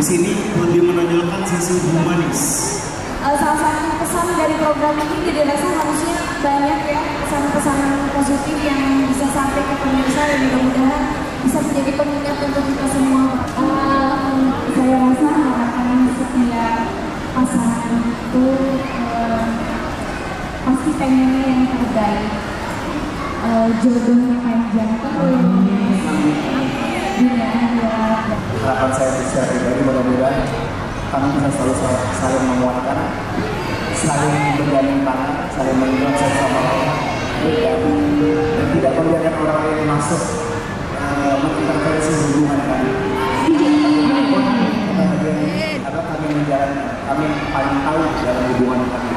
sini lebih menonjolkan sisi humanis. Salah satu pesan dari program ini jadi rasa harusnya banyak ya pesan-pesan positif yang bisa sampai ke pemirsa dan mudah-mudahan bisa menjadi pengingat untuk kita semua. Saya rasa harapan setiap pasangan itu pasti pengennya yang terbaik, jodohnya panjang terus. Harapan saya secara pribadi mudah-mudahan kami bisa selalu saling menguatkan, saling bergandeng tangan, saling mengingat satu sama lain, dan tidak membiarkan orang lain masuk mengintervensi hubungan kami. Karena kami menjalankan, kami paling tahu dalam hubungan kami.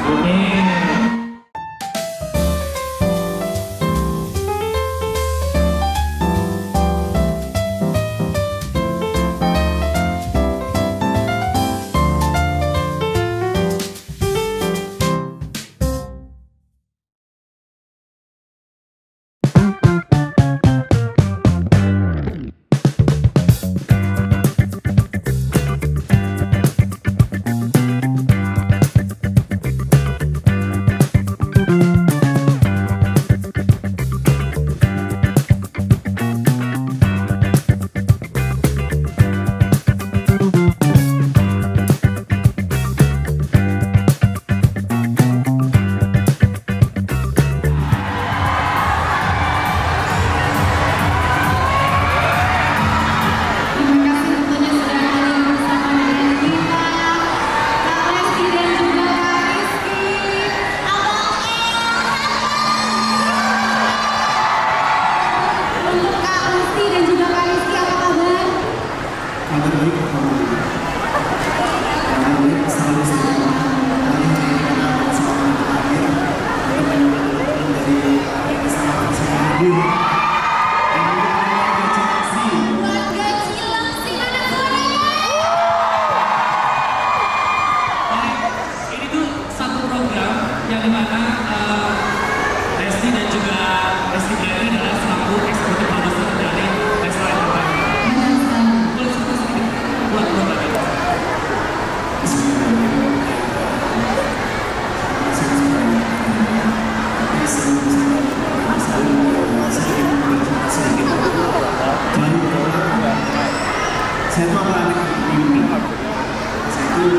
Saya tuh anak mimpi. Saya tuh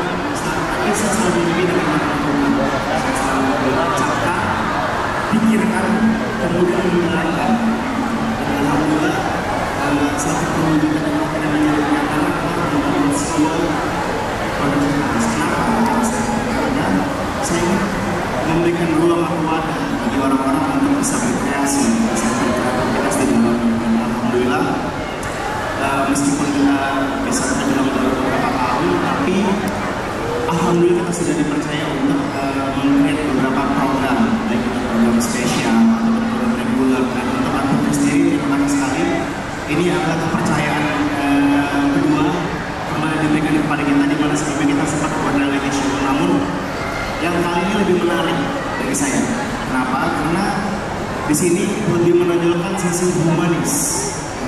selalu mimpi dengan saya selalu berucapkan, pikirkan, kemudian menjalankan. Dan alhamdulillah satu perwujudan yang kita menjadi kenyataan adalah sebuah produktivitas. Karena saya ingin memberikan ruang atau wadah bagi orang-orang untuk bisa berkreasi, bisa berkreativitas di dalam. Dan alhamdulillah meskipun kita bisa terbilang beberapa tahun, tapi alhamdulillah kita sudah dipercaya untuk meng-create beberapa program, baik itu program spesial atau program reguler. Dan untuk aku sendiri terima kasih sekali. Ini adalah kepercayaan kedua kembali diberikan kepada kita, di mana sebelumnya kita sempat buat reality show. Namun yang kali ini lebih menarik dari saya. Kenapa? Karena di sini lebih menonjolkan sisi humanis.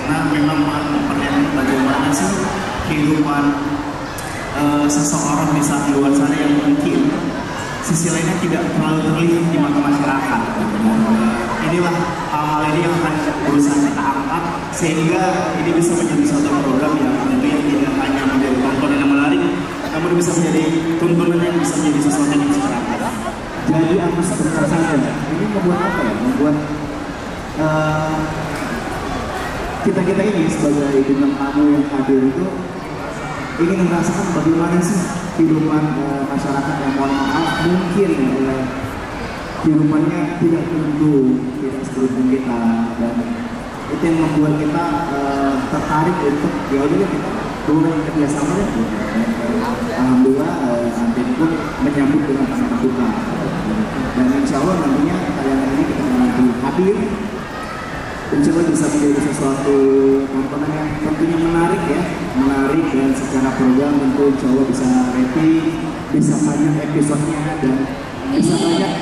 Karena memang memperlihatkan bagaimana sih kehidupan seseorang di saat di luar sana yang mungkin sisi lainnya tidak terlalu terlihat di mata masyarakat. Inilah hal-hal ini yang akan berusaha kita angkat sehingga ini bisa menjadi suatu program yang tentunya tidak hanya menjadi tontonan yang menarik, namun bisa menjadi tuntunan yang bisa menjadi sesuatu yang bisa terangkat. Jadi aku sebentar saja, ini membuat apa ya? Membuat kita ini sebagai bintang tamu yang hadir itu ingin merasakan bagaimana sih kehidupan masyarakat yang mohon maaf mungkin kehidupannya tidak tentu, tidak seberuntung kita, dan itu yang membuat kita tertarik untuk ya udah kita boleh kerjasama ya. Alhamdulillah Antin pun menyambut dengan sangat terbuka, dan insya Allah nantinya tayangan ini kita akan hadir. Coba bisa menjadi sesuatu tontonan yang tentunya menarik ya, menarik, dan secara program tentu insya Allah bisa rating, bisa banyak episodenya, dan bisa banyak,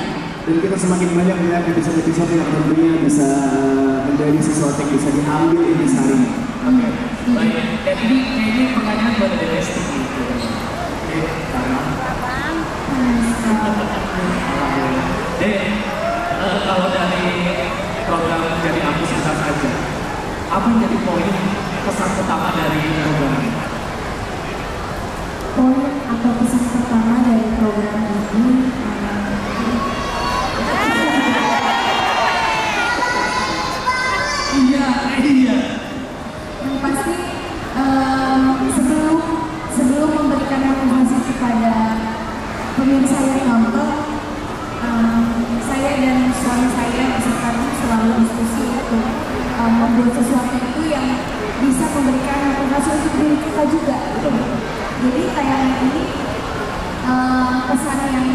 dan kita semakin banyak melihat episode-episode yang tentunya bisa menjadi sesuatu yang bisa diambil ini sehari ini. Oke, baik. Dan ini pertanyaan buat Desti. Kalau dari program Jadi Aku Susah Saja, apa yang jadi poin pesan utama dari program ini? Poin atau pesan pertama dari program ini Iya. yang pasti sebelum memberikan motivasi kepada pemirsa yang nonton, saya dan suami saya beserta selalu diskusi untuk membuat sesuatu itu yang bisa memberikan motivasi untuk diri kita juga. Jadi tayangan ini pesan yang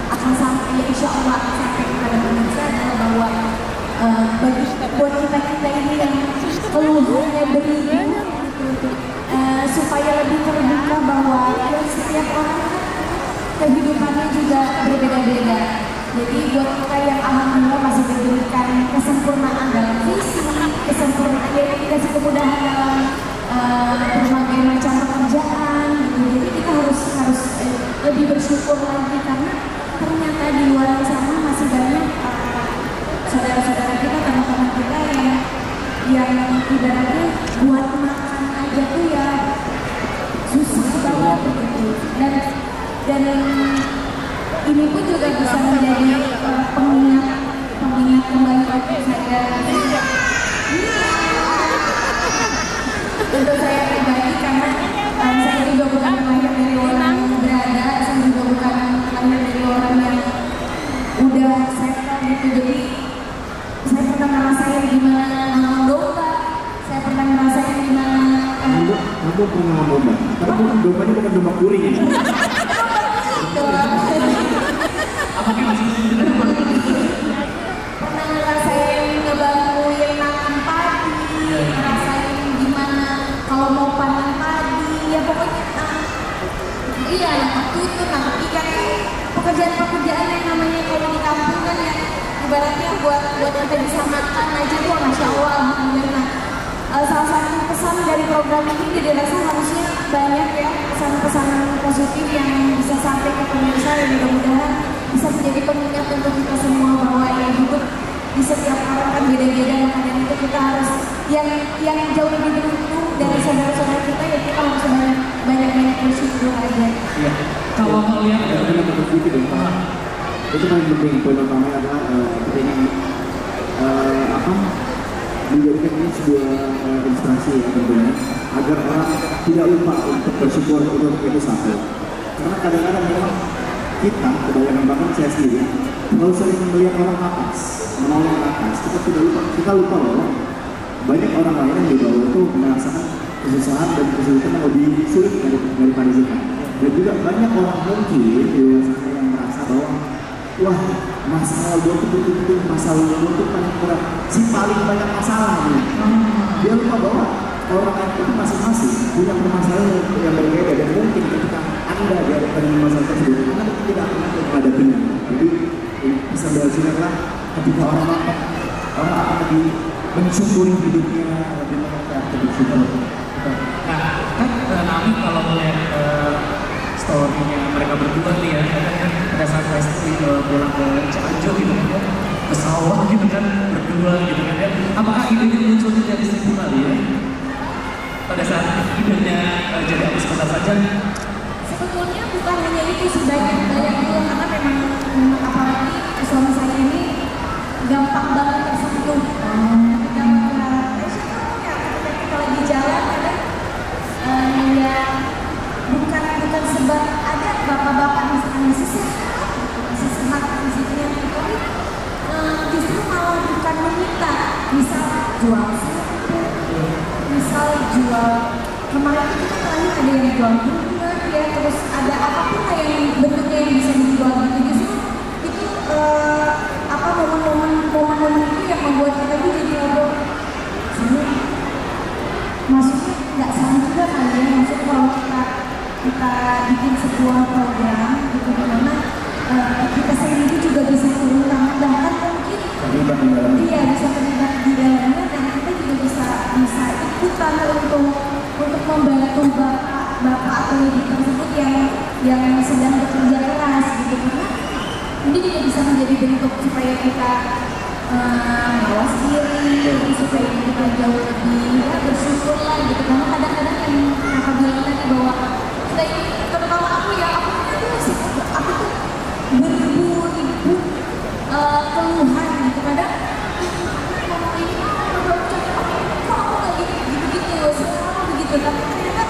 akan sampai, ya insya Allah sampai kepada pemirsa adalah bahwa buat kita ini yang keluhannya beribu, supaya lebih terbuka bahwa ya, setiap orang kehidupannya juga berbeda-beda. Jadi buat kita yang alhamdulillah masih diberikan kesempurnaan dalam visi, kesempurnaan yang dikasih kemudahan dalam berbagai macam pekerjaan, gitu. Jadi kita harus lebih bersyukur lagi karena ternyata di luar sana masih banyak saudara-saudara kita, teman-teman kita yang ibaratnya buat makan aja tuh ya susah banget gitu. Dan ini pun juga bisa menjadi pengingat kembali waktu saya. Untuk saya pribadi karena saya juga bukan lahir dari orang berada, saya juga bukan lahir dari orang yang udah settle gitu. Jadi saya pernah ngerasain gimana nanam domba, saya pernah ngerasain gimana Aku pernah nanam domba, tapi bukan dombanya bukan domba kuring ya. Pernah ngerasain ngebantu yang nanam padi, ngerasain gimana kalau mau panen padi, ya pokoknya iya nangkap tutut, nangkap ikan, pekerjaan-pekerjaan yang namanya kalau di kampung kan ya ibaratnya buat kita bisa makan aja tuh masya Allah alhamdulillah. Salah satu pesan dari program ini jadi rasa harusnya banyak ya pesan-pesan positif yang bisa sampai ke pemirsa dan mudah-mudahan bisa menjadi pengingat untuk kita semua bahwa ya hidup di setiap orang kan beda-beda, makanya itu kita harus yang jauh lebih beruntung dari saudara-saudara kita ya kita harus banyak bersyukur aja. Iya. Kalau kalian benar begitu deh. Itu paling penting, poin utamanya adalah penting menjadikan ini sebuah inspirasi ya tentunya agar orang tidak lupa untuk bersyukur itu satu. Karena kadang-kadang memang kita kebanyakan bahkan saya sendiri kalau sering melihat orang atas, menolong atas, kita lupa bahwa banyak orang lain yang di bawah itu merasakan kesusahan dan kesulitan yang lebih sulit daripada kita. Dan juga banyak orang mungkin di luar sana yang merasa bahwa wah masalah gue tuh betul-betul masalah gue tuh paling berat, si paling banyak masalah nih. Dia lupa bahwa orang lain itu masing-masing punya permasalahan yang berbeda dan mungkin ketika anda dihadapkan dengan masalah tersebut, anda tidak akan menghadapinya. Jadi bisa belajarlah ketika orang akan lebih mensyukuri hidupnya, lebih bersyukur. Nah, kan Nami kalau melihat story-nya mereka berdua nih ya, kan pada saat Lesti pulang ke Cianjur gitu kan, ke sawah gitu kan, berdua gitu kan ya. Apakah ide-ide munculnya dari situ kali ya? Pada saat idenya Jadi Aku Susah Saja? Sebetulnya bukan hanya itu sebanyak juga karena memang apalagi suami saya ini gampang banget tersentuh. Ketika kita lagi jalan kadang ya bukan sebab ada bapak-bapak misalkan masih sehat fisiknya tapi justru malah bukan meminta, misal jual sepatu, misal jual kemarin itu terakhir ada yang jual bunga ya, terus ada apapun lah yang bentuknya yang bisa dijual gitu. Justru itu momen-momen itu yang membuat kita tuh jadi ngobrol sebenarnya maksudnya nggak salah juga kali ya, maksud kalau kita bikin sebuah program gitu dimana kita sendiri juga bisa turun tangan bahkan mungkin bisa terlibat di dalamnya dan kita juga bisa ikutan untuk untuk membantu bapak atau ibu tersebut yang sedang bekerja keras gitu, karena ini juga bisa menjadi bentuk supaya kita mawas diri, supaya kita jauh lebih bersyukur lah gitu, karena kadang-kadang yang kakak bilang tadi bahwa kita ini, terutama aku ya, aku tuh beribu-ribu keluhan gitu, kadang ini kok aku nggak gitu-gitu, selalu begitu, tapi ternyata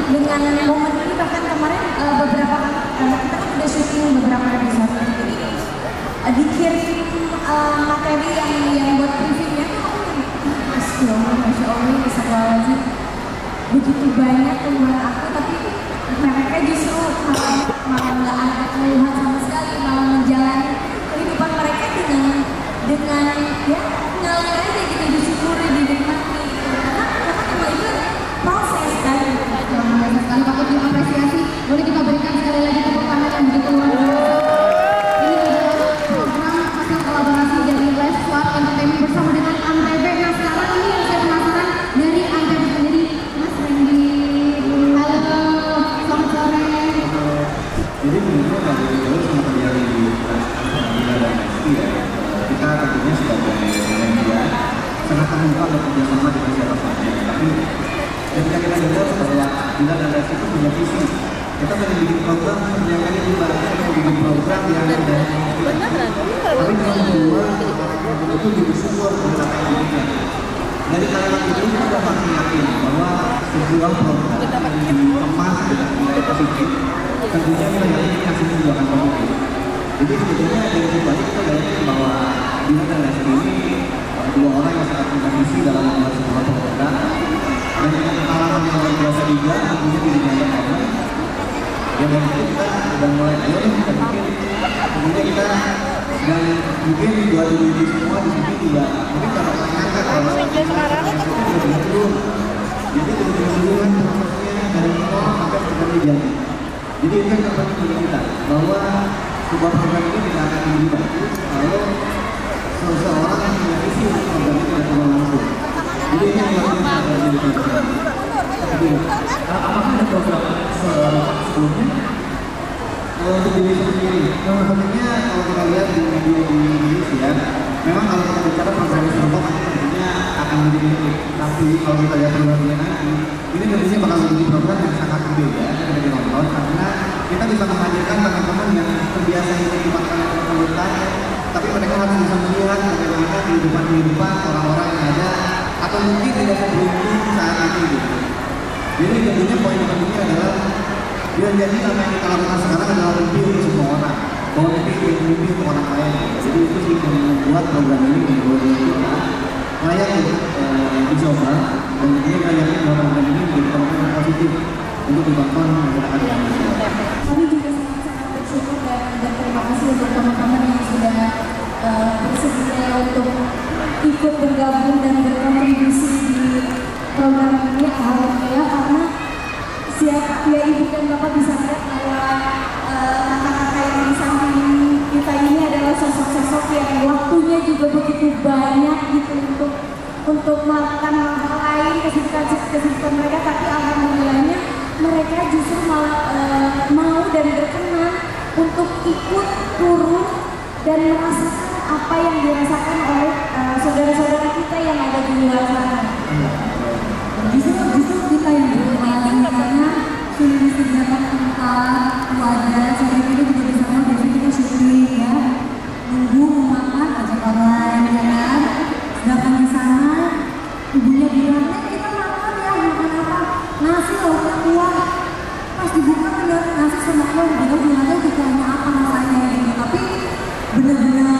dengan momen ini bahkan kemarin beberapa kita kan udah syuting beberapa episode, jadi dikirim materi yang buat briefingnya tuh Masya Allah, astagfirullahaladzim, begitu banyak keluhan aku, tapi mereka justru malah nggak ada keluhan sama sekali, malah menjalani kehidupan mereka dengan ya ngalir aja gitu, disyukuri, dinikmati gitu. Karena emang itu proses kan, sekali patut diapresiasi. Boleh kita berikan sekali lagi tepuk tangan yang begitu luar biasa. Ini adalah program hasil kolaborasi dari Live Squad Entertainment bersama dengan Antv. Nah sekarang ini yang saya penasaran dari Antv sendiri, Mas Randy. Halo, selamat sore. Jadi sebenarnya dari jauh sama terjadi di dan Messi ya, kita tentunya sebagai media sangat terbuka bekerja sama dengan siapa saja. Tapi ketika kita dengar bahwa Bila dan Messi itu punya visi, kita pengen bikin program yang kali ini kita bikin program yang ada tapi kita berdua itu juga semua mencapai dirinya. Dari kalimat itu kita dapat yakin bahwa sebuah program yang dikemas dengan nilai positif, tentunya kita yakin hasilnya juga akan positif. Jadi sebetulnya dari pribadi kita yakin bahwa Bila dan Messi ini dua orang yang sangat punya visi dalam membuat sebuah program, dan dengan pengalaman yang luar biasa juga tentunya di dunia online. Ya dari itu kita udah mulai ayo kita bikin, tentunya kita dan mungkin dua ini semua di sini juga mungkin kalau mengangkat kalau kita sudah belum, jadi keseluruhan prosesnya dari nol sampai sekarang jadi. Jadi itu yang terpenting bagi kita bahwa sebuah program ini tidak akan menjadi bagus kalau seseorang yang punya visi untuk program ini tidak turun langsung. Jadi ini yang harus kita jadi program. Apakah ada program sebelumnya? Untuk diri sendiri, sebenarnya kalau kita lihat di media di Indonesia, memang kalau kita bicara program serba tentunya akan menjadi unik. Tapi kalau kita lihat programnya nanti, ini tentunya bakal menjadi program yang sangat berbeda ketika ditonton, karena kita bisa menghadirkan teman-teman yang terbiasa hidup di makanan pemerintah, tapi mereka harus bisa melihat bagaimana kehidupan orang-orang yang ada atau mungkin tidak seberuntung saat ini gitu. Jadi tentunya poin pentingnya adalah dan jadi apa yang kita lakukan sekarang adalah mimpi untuk semua orang, bahwa mimpi untuk orang lain. Jadi itu sih yang membuat program ini menjadi kita layak untuk dicoba, dan tentunya kita yakin bahwa program ini menjadi program yang positif untuk ditonton masyarakat Indonesia. Kami juga sangat bersyukur dan terima kasih untuk teman-teman yang sudah bersedia untuk ikut bergabung dan berkontribusi di program ini. Alhamdulillah, karena siapa ya ibu dan bapak bisa lihat bahwa kakak-kakak yang di samping kita ini adalah sosok-sosok yang waktunya juga begitu banyak gitu untuk melakukan hal-hal lain, kesibukan mereka, tapi alhamdulillahnya mereka justru malah mau dan berkenan untuk ikut turun dan merasakan apa yang dirasakan oleh saudara-saudara kita yang ada di luar sana. Justru kita yang berkenan karena sudah disediakan tempat, wadah, sampai kita juga di sana biasanya kita syuting ya, nunggu makan ajak orang lain ya kan. Sedangkan di sana ibunya bilang, kita makan ya, makan apa? Nasi lauknya kuah. Pas dibuka bener nasi sama kuah, bilang aja kita hanya apa rasanya gitu. Tapi benar-benar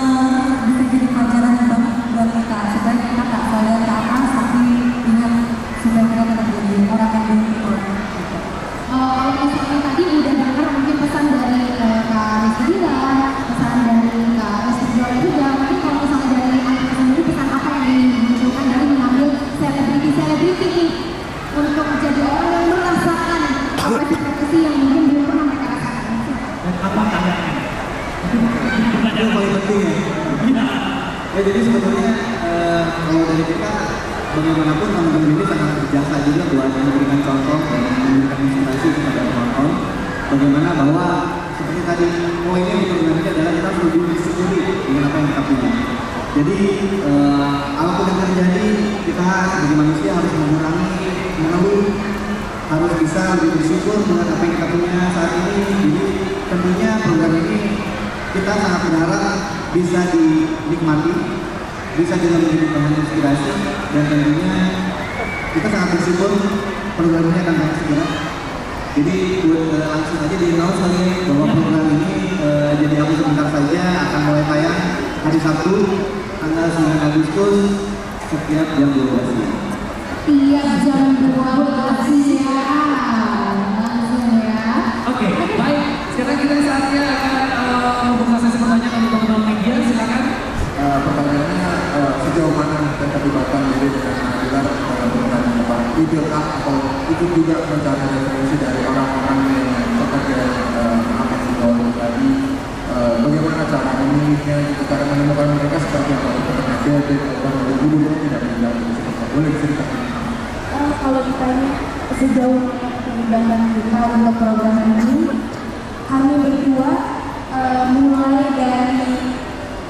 bisa jadi pelajaran banget buat kita supaya kita tak salah ke atas, tapi ingat supaya kita tetap jadi orang yang bersyukur. Kalau misalnya tadi udah dengar mungkin pesan dari Kak Rizky Dilan, pesan dari Kak Rizky Dilan juga, mungkin kalau misalnya dari Anda sendiri pesan apa yang dimunculkan dari mengambil selebriti nih untuk menjadi orang yang merasakan profesi yang mungkin belum pernah mereka rasakan. Dan apa tandanya? Itu yang paling penting ya. Ya jadi sebetulnya kalau dari kita bagaimanapun teman-teman ini sangat berjasa juga buat memberikan contoh dan memberikan inspirasi kepada penonton. Bagaimana bahwa seperti tadi poinnya untuk ini adalah kita harus lebih bersyukuri dengan apa yang kita punya. Jadi apapun yang terjadi, kita sebagai manusia harus mengeluh, harus bisa lebih bersyukur dengan apa yang kita punya saat ini. Jadi tentunya program ini kita sangat berharap bisa dinikmati, bisa juga menjadi bahan inspirasi, dan tentunya kita sangat bersyukur program ini akan naik segera. Jadi langsung aja di-announce lagi bahwa program ini jadi aku sebentar saja akan mulai tayang hari Sabtu tanggal 9 Agustus setiap jam 12 siang. Tiap jam 12 siang. Langsung ya. Oke, baik. Sekarang kita saatnya akan membuka sesi pertanyaan untuk teman-teman media. Silakan. Pertanyaannya sejauh mana keterlibatan diri dengan Bilar dalam program Bapak Idilkah atau ikut juga mencari referensi dari orang-orang yang bekerja akan dibawa tadi, bagaimana cara memilihnya, cara menemukan mereka seperti apa untuk tenaga dan guru-guru tidak meninggal boleh diceritakan? Kalau ditanya sejauh mana keterlibatan kita untuk program ini, kami berdua mulai dari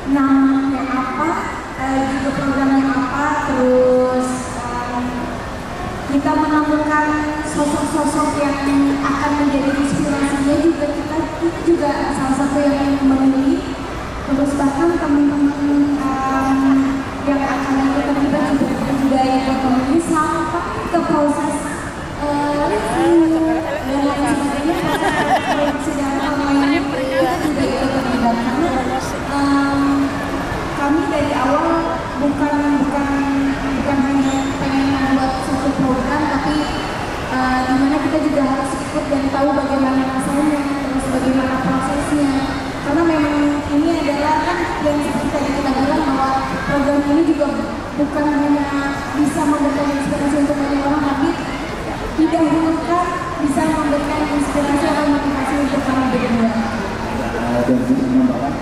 namanya apa, juga programnya apa, terus kita menemukan sosok-sosok yang akan menjadi inspirasinya juga itu juga salah satu yang memilih. Terus bahkan teman-teman yang akan ikut terlibat juga ikut memilih sampai ke proses review dan lain sebagainya, proses produksi dan lain-lain kita juga ikut terlibat karena kami dari awal bukan hanya pengen membuat suatu program, tapi dimana kita juga harus ikut dan tahu bagaimana rasanya, terus bagaimana prosesnya. Karena memang ini adalah kan yang seperti tadi kita bilang bahwa program ini juga bukan hanya bisa memberikan inspirasi untuk banyak orang, tapi didahulukan bisa memberikan inspirasi atau motivasi untuk kami berdua. Dan juga menambahkan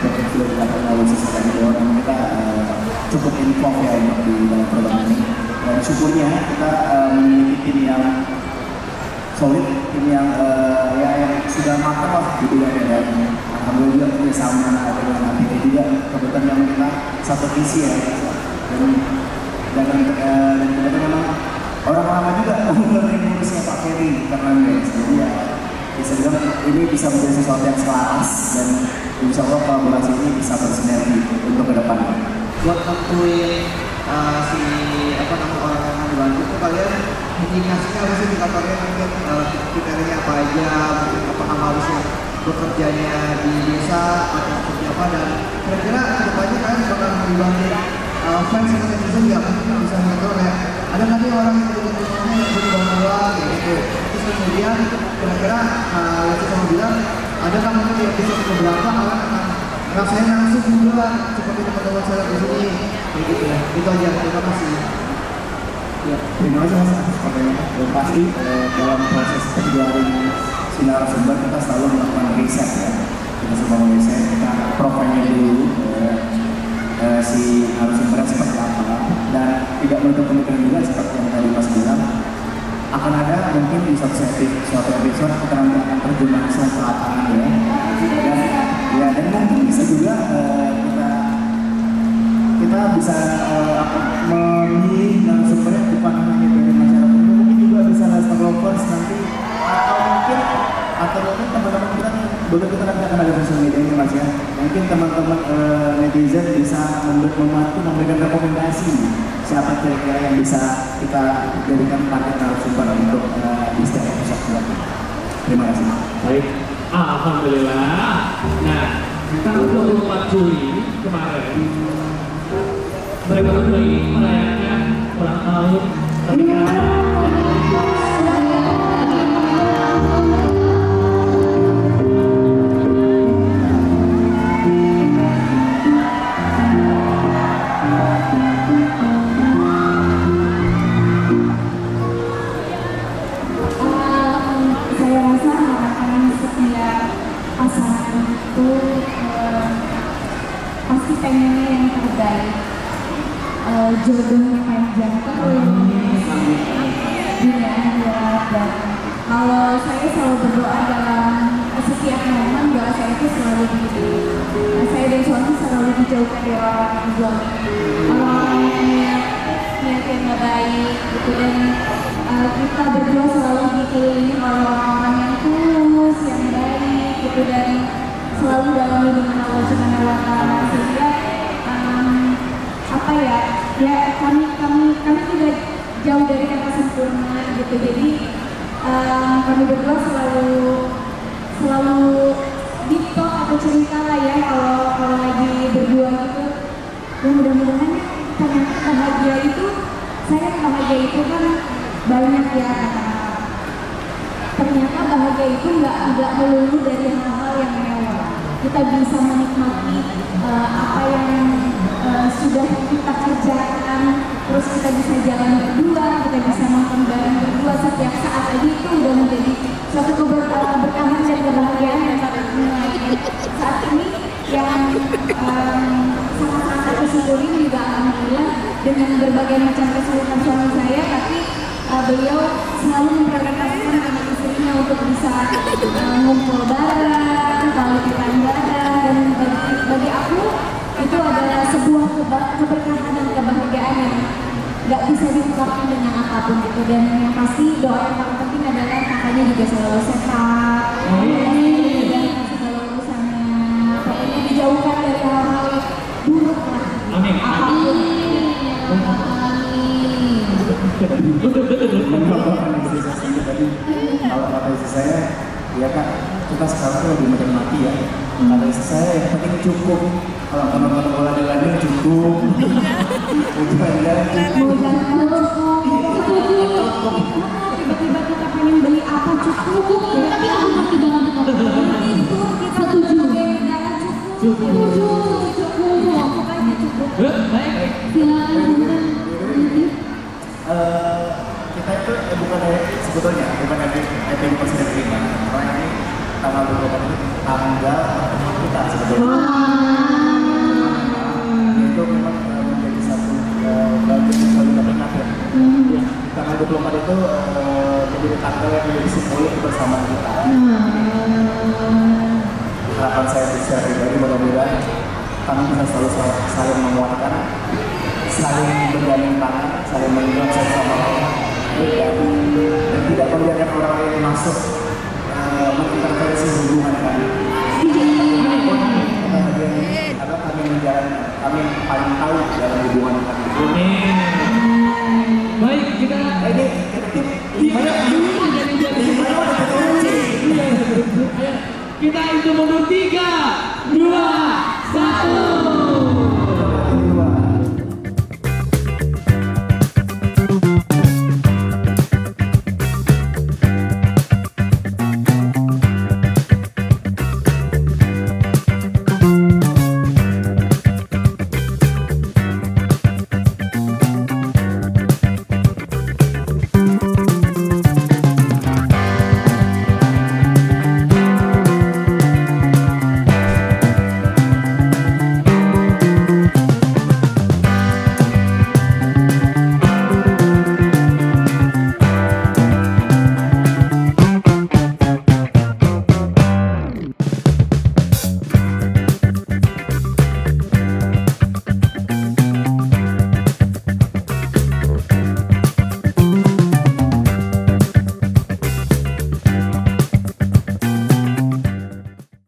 seperti yang sudah dilakukan oleh seseorang orang kita cukup involved ya untuk di dalam program ini, dan syukurnya kita memiliki tim yang solid, tim yang sudah matang lah gitu ya, dan alhamdulillah juga punya sama dengan APD juga, kebetulan memang kita satu visi ya, dan kebetulan memang orang lama juga mengurusnya Pak Ferry Fernandes, jadi ya bisa bilang ini bisa menjadi sesuatu yang selaras, dan insya Allah kolaborasi ini bisa bersinergi untuk ke depan. Buat tentuin orang yang akan dibantu itu kalian indikasinya apa sih, indikatornya mungkin kriterianya apa aja, mungkin apakah harusnya bekerjanya di desa atau seperti apa, dan kira-kira kedepannya kalian bakal dibantu fans atau netizen nggak, mungkin bisa ngatur kayak ada nanti orang yang dengan yang berubah kayak gitu. Terus kemudian kira-kira Lesti sama Bilar ada kan mungkin di episode beberapa kalian akan ngerasain langsung juga seperti teman-teman saya di sini kayak gitu ya. Itu aja, terima kasih. Ya, terima kasih Mas atas pertanyaannya. Dan pasti dalam proses penjualan sinar sumber kita selalu melakukan riset ya. Kita selalu riset, kita profilnya dulu si narasumbernya seperti apa, dan tidak menutup kemungkinan juga seperti yang tadi Mas bilang akan ada mungkin di suatu episode kita nanti akan terjun langsung ke lapangan ya, dan mungkin bisa juga kita bisa memilih narasumbernya bukan hanya dari masyarakat, mungkin juga bisa Lester Lovers nanti, atau mungkin teman-teman kita boleh, kita nanti akan ada sosial media ini Mas ya, mungkin teman-teman netizen bisa membantu memberikan rekomendasi siapa kira-kira yang bisa kita jadikan target narasumber untuk di setiap episode. Terima kasih. Baik, alhamdulillah. Nah, tanggal 24 Juli kemarin mereka berdua ini merayakan ulang tahun pernikahan. Saya rasa harapan setiap pasangan itu pasti pengennya yang terbaik. jodohnya panjang terus, dunia akhirat. Dan kalau saya selalu berdoa dalam setiap momen, doa saya itu selalu begini, saya dan suami selalu dijauhkan dari orang yang zalim, orang-orang yang niat yang nggak baik gitu, dan kita berdua selalu dikelilingi oleh orang-orang yang tulus, yang baik gitu, dan selalu dalam lindungan Allah Subhanahu wa Ta'ala. Sehingga apa ya, kami tidak jauh dari kata sempurna gitu. Jadi kami berdua selalu deep talk atau cerita lah ya kalau lagi berdua gitu. Dan mudah-mudahan ternyata bahagia itu kan banyak ya kata-kata. Ternyata bahagia itu nggak melulu dari hal-hal yang mewah. Kita bisa menikmati apa yang sudah kita kerjakan, terus kita bisa jalan berdua, kita bisa nonton bareng berdua setiap saat. Jadi itu udah menjadi suatu keberkahan dan kebahagiaan yang sangat saat ini yang sangat-sangat aku syukuri juga, alhamdulillah, dengan berbagai macam kesulitan suami saya, tapi beliau selalu memprioritaskan anak istrinya untuk bisa ngumpul bareng, quality time bareng, dan bagi aku itu adalah sebuah keberkahan dan kebahagiaan yang nggak bisa diungkapkan dengan apapun gitu. Dan yang pasti doa yang paling penting adalah kakaknya juga selalu sehat, dan segala urusannya pokoknya dijauhkan dari hal-hal buruk lah. Amin. Apapun. Kalau kata istri saya, ya Kak, kita sekarang tuh lebih menikmati ya. Kata istri saya yang penting cukup. Kalau nonton bola di ladang cukup. Jalan-jalan cukup. Tiba-tiba kita pengen beli apa cukup, tapi aku masih dalam itu kita setuju. Cukup, pokoknya cukup. Baik. Silakan. Kita itu bukan sebetulnya bukan FPI Presiden terima. Karena ini tanggal 24 itu tanggal pertemuan kita sebetulnya. Itu memang menjadi satu bagian yang selalu kita ingat ya. Tanggal 24 itu menjadi tanggal yang menjadi simbolik kebersamaan kita. Harapan saya secara pribadi mudah-mudahan kami bisa selalu saling menguatkan, saling bergandeng tangan, saling mengingat satu sama lain, dan tidak membiarkan orang lain masuk mengintervensi hubungan kami. Karena kami menjalani, kami paling tahu dalam hubungan kami. Baik, kita Ini kita itu mundur 3, 2,